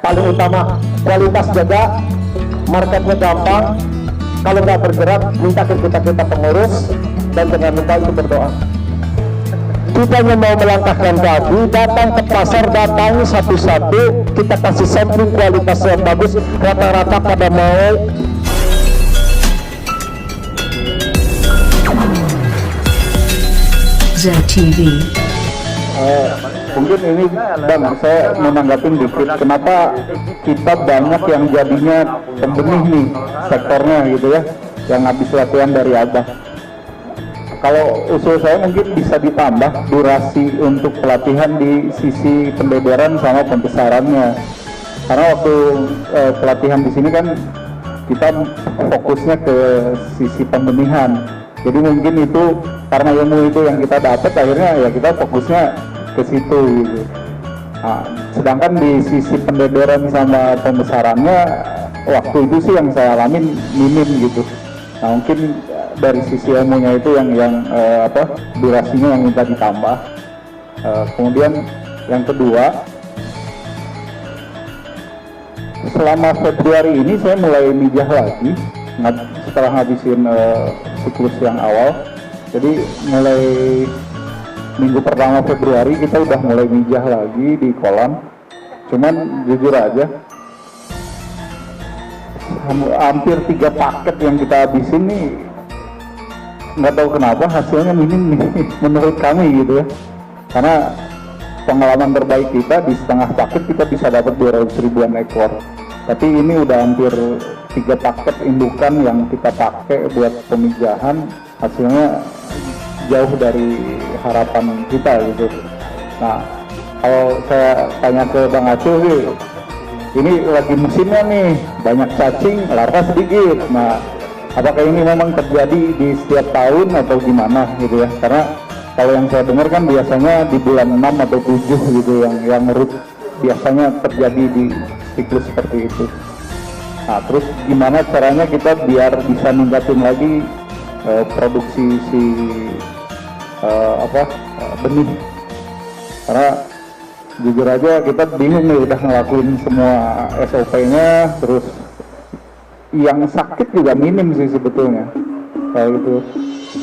paling utama kualitas jaga, marketnya gampang. Kalau nggak bergerak, minta ke kita pengurus, dan jangan lupa itu berdoa. Kita yang mau melangkahkan kaki, datang ke pasar, datangi satu-satu, kita kasih sampling kualitas yang bagus, rata-rata pada mau. ZTV. Mungkin ini Bang, saya menanggapin dikit, kenapa kita banyak yang jadinya pembenih nih sektornya gitu ya, yang habis latihan dari Abah. Kalau usul saya mungkin bisa ditambah durasi untuk pelatihan di sisi pembeberan sama pembesarannya. Karena waktu pelatihan di sini kan kita fokusnya ke sisi pembenihan. Jadi mungkin itu karena ilmu itu yang kita dapat, akhirnya ya kita fokusnya ke situ gitu. Nah, sedangkan di sisi pembeberan sama pembesarannya waktu itu sih yang saya alamin minim gitu. Nah mungkin dari sisi ilmunya itu yang durasinya yang minta ditambah. Kemudian yang kedua, selama Februari ini saya mulai mijah lagi setelah ngabisin siklus yang awal. Jadi mulai minggu pertama Februari kita udah mulai mijah lagi di kolam. Cuman jujur aja, hampir 3 paket yang kita habisin nih, nggak tahu kenapa hasilnya minim nih menurut kami gitu ya. Karena pengalaman terbaik kita di setengah paket kita bisa dapat 200 ribuan ekor, tapi ini udah hampir 3 paket indukan yang kita pakai buat pemijahan, hasilnya jauh dari harapan kita gitu. Nah kalau saya tanya ke Bang Acuh sih, ini lagi musimnya nih, banyak cacing, larva sedikit. Nah apakah ini memang terjadi di setiap tahun atau gimana gitu ya? Karena kalau yang saya dengar kan biasanya di bulan 6 atau 7 gitu yang menurut biasanya terjadi di siklus seperti itu. Nah terus gimana caranya kita biar bisa ningkatin lagi produksi si benih? Karena jujur aja kita bingung nih, udah ngelakuin semua SOP-nya, terus yang sakit juga minim sih sebetulnya kayak gitu.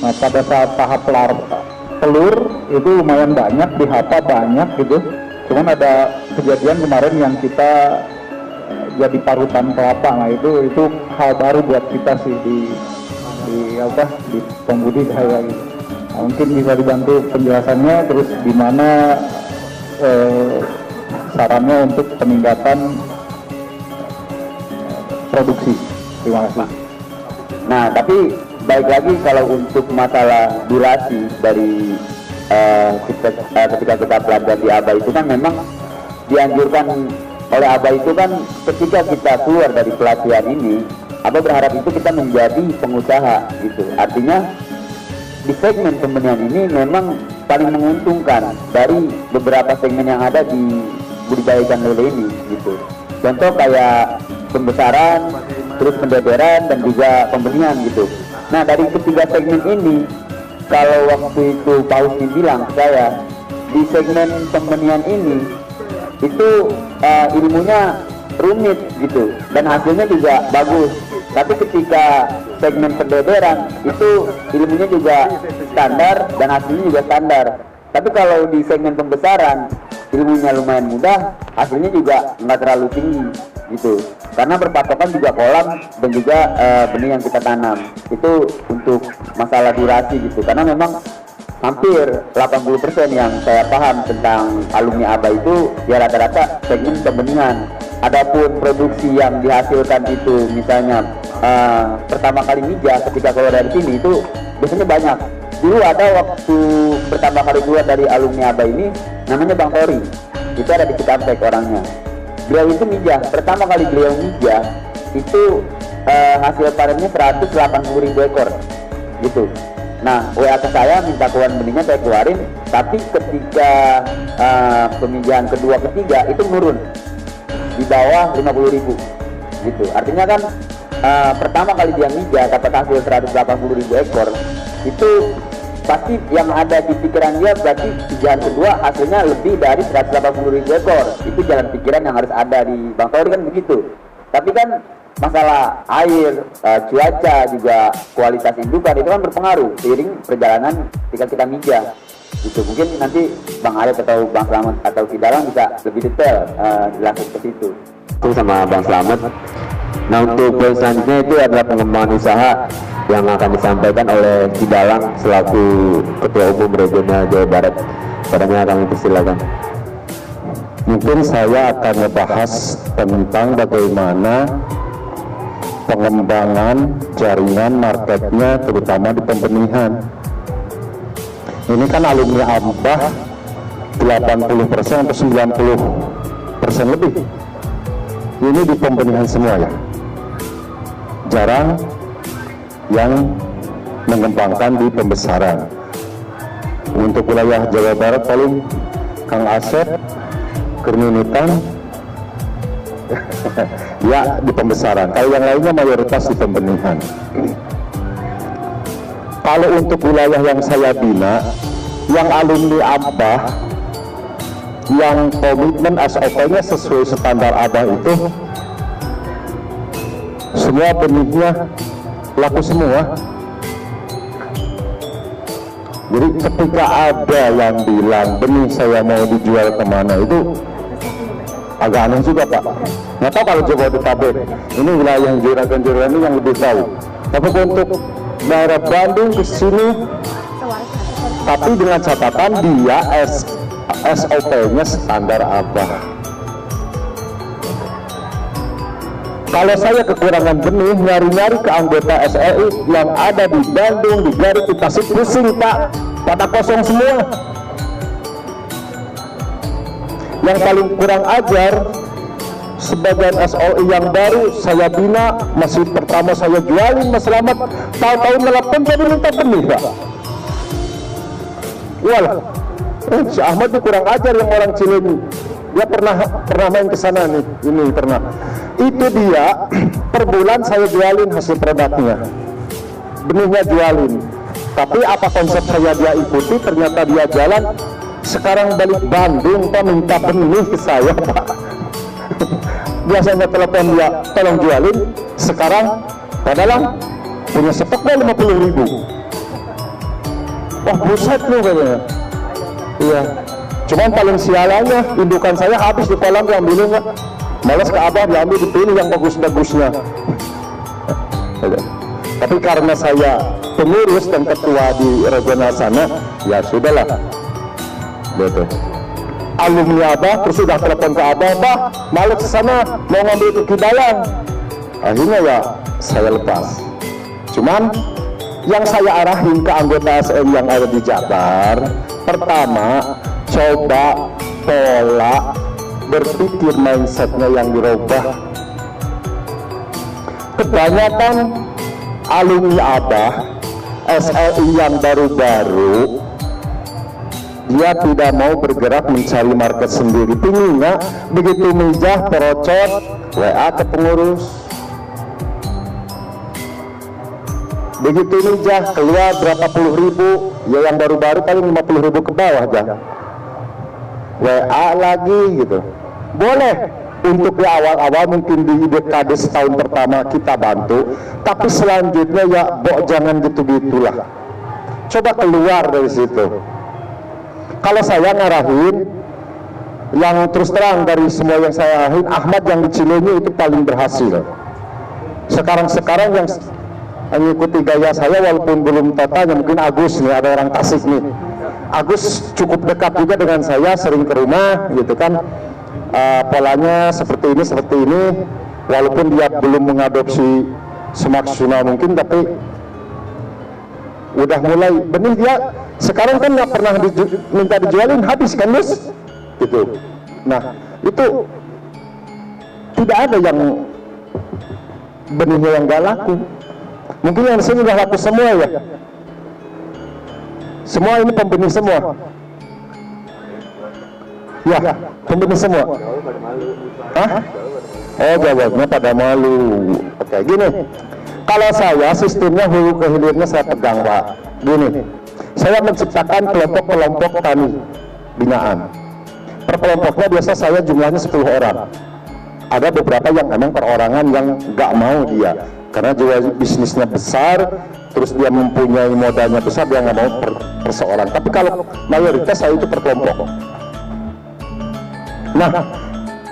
Nah pada saat tahap telur itu lumayan banyak, dihapa banyak gitu. Cuman ada kejadian kemarin yang kita jadi parutan kelapa. Nah itu hal baru buat kita sih di pembudidaya gitu. Nah, mungkin bisa dibantu penjelasannya, terus gimana sarannya untuk peningkatan produksi. Terima kasih. Nah, tapi baik lagi kalau untuk masalah durasi dari ketika kita belajar di ABA itu kan memang dianjurkan oleh ABA itu kan ketika kita keluar dari pelatihan ini, ABA berharap itu kita menjadi pengusaha gitu. Artinya di segmen pembenihan ini memang paling menguntungkan dari beberapa segmen yang ada di budidaya ikan lele ini gitu. Contoh kayak pembesaran, terus pendeberan, dan juga pembenihan gitu. Nah dari ketiga segmen ini, kalau waktu itu Pak Husni bilang ke saya, di segmen pembenihan ini itu ilmunya rumit gitu, dan hasilnya juga bagus. Tapi ketika segmen pendeberan itu ilmunya juga standar dan hasilnya juga standar. Tapi kalau di segmen pembesaran ilmunya lumayan mudah, hasilnya juga nggak terlalu tinggi gitu. Karena berpatokan juga kolam dan juga benih yang kita tanam. Itu untuk masalah durasi gitu. Karena memang hampir 80% yang saya paham tentang alumni ABA itu ya rata-rata segmen pembenihan. Adapun produksi yang dihasilkan itu misalnya pertama kali mijah ketika keluar dari sini itu biasanya banyak. Dulu ada waktu pertama kali keluar dari alumni ABA ini namanya Bang Tori, itu ada di Cikampek orangnya. Beliau itu mijah, pertama kali beliau mijah itu hasil panennya 180.000 ekor gitu. Nah WA ke saya minta keluaran benihnya, saya keluarin, tapi ketika pemijahan kedua ketiga itu menurun di bawah 50.000 gitu. Artinya kan pertama kali dia mijah dapat hasil 180.000 ekor itu pasti yang ada di pikiran dia berarti di jalan kedua hasilnya lebih dari 180.000 ekor. Itu jalan pikiran yang harus ada di Bang Tori kan begitu. Tapi kan masalah air, cuaca juga kualitas indukan itu kan berpengaruh seiring perjalanan ketika kita mijah. Gitu. Mungkin nanti Bang Arif atau Bang Slamet atau Kidalang bisa lebih detail jelaskan ke situ. Itu sama Bang Slamet. Nah, untuk poin selanjutnya itu adalah pengembangan usaha yang akan disampaikan oleh Kidalang selaku Ketua Umum Regional Jawa Barat. Padanya kami persilakan. Mungkin saya akan membahas tentang bagaimana pengembangan jaringan marketnya terutama di pembenihan. Ini kan alumni AMBAH 80% atau 90% lebih. Ini di pembenihan semua ya. Jarang yang mengembangkan di pembesaran. Untuk wilayah Jawa Barat paling Kang Asep, Kerminitan, ya di pembesaran. Kalau yang lainnya mayoritas di pembenihan. Kalau untuk wilayah yang saya bina, yang alumni AMBAH, yang komitmen SOP-nya sesuai standar ABAH itu, semua benihnya laku semua. Jadi ketika ada yang bilang benih saya mau dijual kemana, itu agak aneh juga Pak. Nggak tahu kalau Jabodetabek, ini wilayah yang juragan-juragan ini yang lebih tahu. Tapi untuk daerah Bandung ke sini, tapi dengan catatan dia SOP-nya standar ABAH. Kalau saya kekurangan benih, nyari-nyari ke anggota SLI yang ada di Bandung, di Garut, di Tasik, pusing Pak, pada kosong semua. Yang paling kurang ajar, sebagian SOI yang baru saya bina, masih pertama saya jualin Mas Slamet, tahu-tahu nelpon jadi minta benih Pak. Walah, si Ahmad itu kurang ajar yang orang Cileunyi. Dia pernah main ke sana nih, ini pernah. Itu dia per bulan saya jualin hasil produknya, benihnya jualin. Tapi apa konsep saya dia ikuti, ternyata dia jalan. Sekarang balik Bandung Pak minta benih ke saya Pak. Biasanya telepon dia tolong jualin, sekarang padahal punya stoknya 50.000. Wah buset lu katanya. Iya. Cuman paling sialannya indukan saya habis di kolam diambilnya. Malas ke Abah diambil, dipilih yang bagus-bagusnya. Tapi karena saya pengurus dan ketua di regional sana, ya sudahlah. Betul. Alumni Abah terus sudah telepon ke Abah, Bah, malas ke sana mau ngambil ke Kidalang. Akhirnya ya saya lepas. Cuman yang saya arahin ke anggota SM yang ada di Jabar, pertama coba pola berpikir mindsetnya yang dirubah. Kebanyakan alumni ABAH SLI yang baru-baru dia tidak mau bergerak mencari market sendiri. Pinginnya begitu mijah perocot WA ke pengurus, begitu mijah keluar berapa puluh ribu, ya yang baru-baru paling 50.000 ke bawah aja, WA lagi gitu. Boleh untuk di awal-awal mungkin di dekade setahun pertama kita bantu, tapi selanjutnya ya jangan gitu-gitulah, coba keluar dari situ. Kalau saya ngarahin, yang terus terang dari semua yang saya arahin, Ahmad yang di Cileunyi itu paling berhasil. Sekarang yang mengikuti gaya saya walaupun belum totalnya, mungkin Agus nih, ada orang Tasik nih. Agus cukup dekat juga dengan saya, sering ke rumah gitu kan. Polanya seperti ini, walaupun dia belum mengadopsi semaksimal mungkin, tapi udah mulai benih dia. Sekarang kan nggak pernah minta dijualin, habis kan Mas gitu. Nah itu tidak ada yang benihnya yang nggak laku. Mungkin yang di sini udah laku semua ya. Semua ini pembenih semua. Ya, pembenih semua. Hah? Oh, jawabnya pada malu. Oke, gini. Kalau saya sistemnya hulu ke hilirnya saya pegang Pak. Gini. saya menciptakan kelompok-kelompok tani binaan. Per kelompoknya biasa saya jumlahnya 10 orang. Ada beberapa yang memang perorangan yang nggak mau dia, karena juga bisnisnya besar, terus dia mempunyai modalnya besar, dia nggak mau per seorang. Tapi kalau mayoritas saya itu per kelompok. Nah,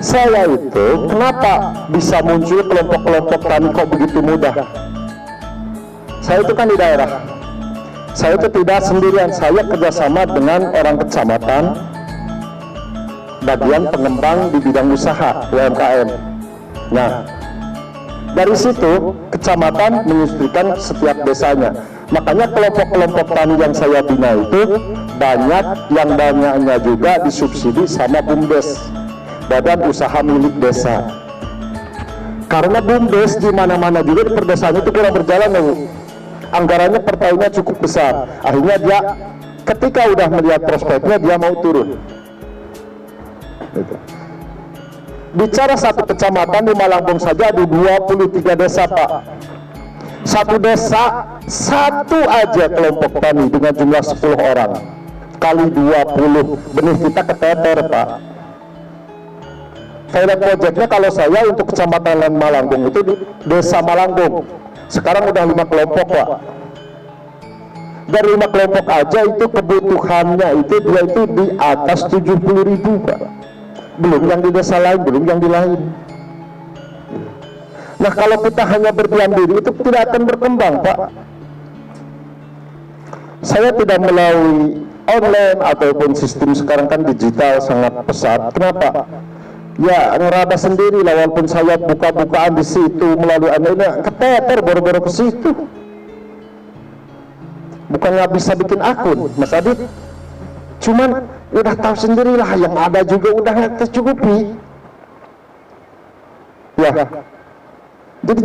saya itu kenapa bisa muncul kelompok-kelompok tani kok begitu mudah? Saya itu kan di daerah, saya itu tidak sendirian, saya kerjasama dengan orang kecamatan, bagian pengembang di bidang usaha UMKM. Nah, dari situ kecamatan menyustrikan setiap desanya. Makanya kelompok-kelompok tani yang saya bina itu banyak yang banyaknya juga disubsidi sama BUMDes, Badan Usaha Milik Desa. Karena BUMDes di mana-mana juga di perdesaan itu kurang berjalan, anggarannya per tahunnya cukup besar. Akhirnya dia ketika udah melihat prospeknya dia mau turun. Bicara satu kecamatan di Malangbong saja ada 23 desa, Pak. Satu desa, satu aja kelompok tani dengan jumlah 10 orang kali 20 benih kita keteter, Pak. Pilot projectnya kalau saya untuk kecamatan Malangbong itu di desa Malangbong sekarang udah 5 kelompok, Pak. Dari 5 kelompok aja itu kebutuhannya itu dia itu di atas 70.000, Pak. Belum yang di desa lain, belum yang di lain. Nah, kalau kita hanya berdiam diri itu tidak akan berkembang, Pak. Saya tidak melalui online ataupun sistem sekarang kan digital sangat pesat. Kenapa? Ya ngeraba sendiri lah, walaupun saya buka-bukaan di situ melalui ini keteter baru-baru ke situ. Bukan nggak bisa bikin akun, Mas Adit. Cuman udah tahu sendirilah yang ada juga udah nggak tercukupi. Ya. Jadi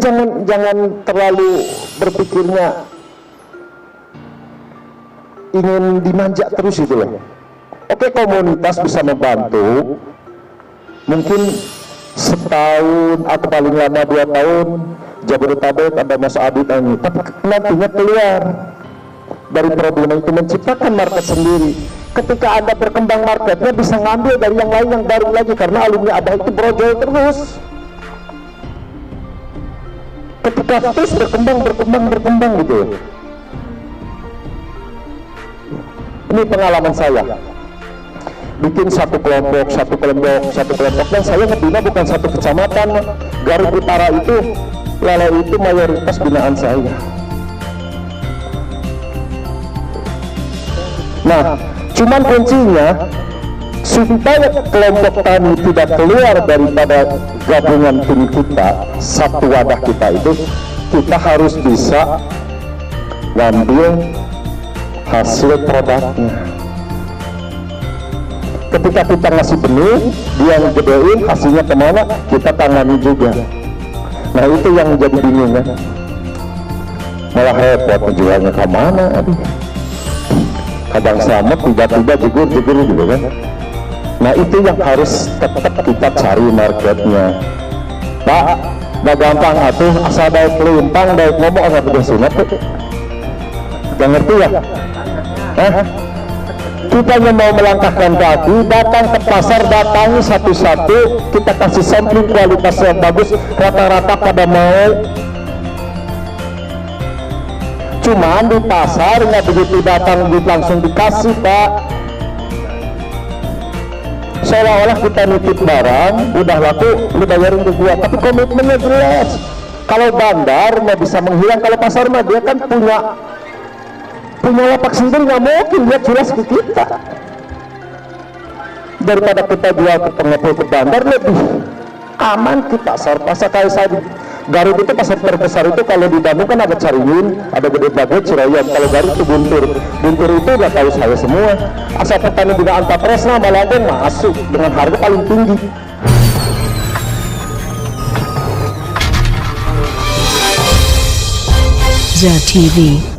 jangan terlalu berpikirnya ingin dimanja terus itu loh. Oke, komunitas bisa membantu. Mungkin setahun atau paling lama 2 tahun Jabodetabek ada Mas Adit ini, tapi nantinya keluar dari problem itu menciptakan market sendiri. Ketika Anda berkembang marketnya bisa ngambil dari yang lain yang baru lagi, karena alumni Abah itu brojol terus. Ketika terus berkembang gitu. Ini pengalaman saya. Bikin satu kelompok, dan saya ngebina bukan satu kecamatan. Garut Utara itu, Lele itu mayoritas binaan saya. Nah, cuman kuncinya supaya kelompok tani tidak keluar daripada gabungan tim kita, satu wadah kita itu, kita harus bisa ngambil hasil produknya. Ketika kita ngasih benih, dia ngegedein, hasilnya kemana, kita tangani juga. Nah itu yang jadi bingung kan, malah repot menjualnya kemana, aduh. Kadang selamat, tiba-tiba jegur gitu kan. Nah itu yang harus tetap kita cari marketnya. Pak, gak gampang atuh, asal daik limpang, daik ngomong, gak udah sunat tuh. Gak ngerti ya? Kita yang mau melangkahkan kaki, datang ke pasar, datangi satu-satu, kita kasih sampling kualitasnya bagus, rata-rata pada mau. Cuman di pasar nggak begitu datang langsung dikasih, Pak. Seolah-olah kita nitip barang, udah laku, lu bayarin ke gua, tapi komitmennya jelas. Kalau bandar nggak bisa menghilang, kalau pasar mah dia kan punya lapak sendiri, nggak mungkin dia jelas ke kita. Daripada kita jual ke pengepul ke bandar, lebih aman kita. Pasar kayak saya Garut itu pasar terbesar itu kalau di Bandung kan ada Caringin, ada Gede Bage, Cirayam. Kalau Garut itu Guntur itu udah tahu saya semua. Asal petani binaan Presna Malangbong masuk dengan harga paling tinggi. ZTV.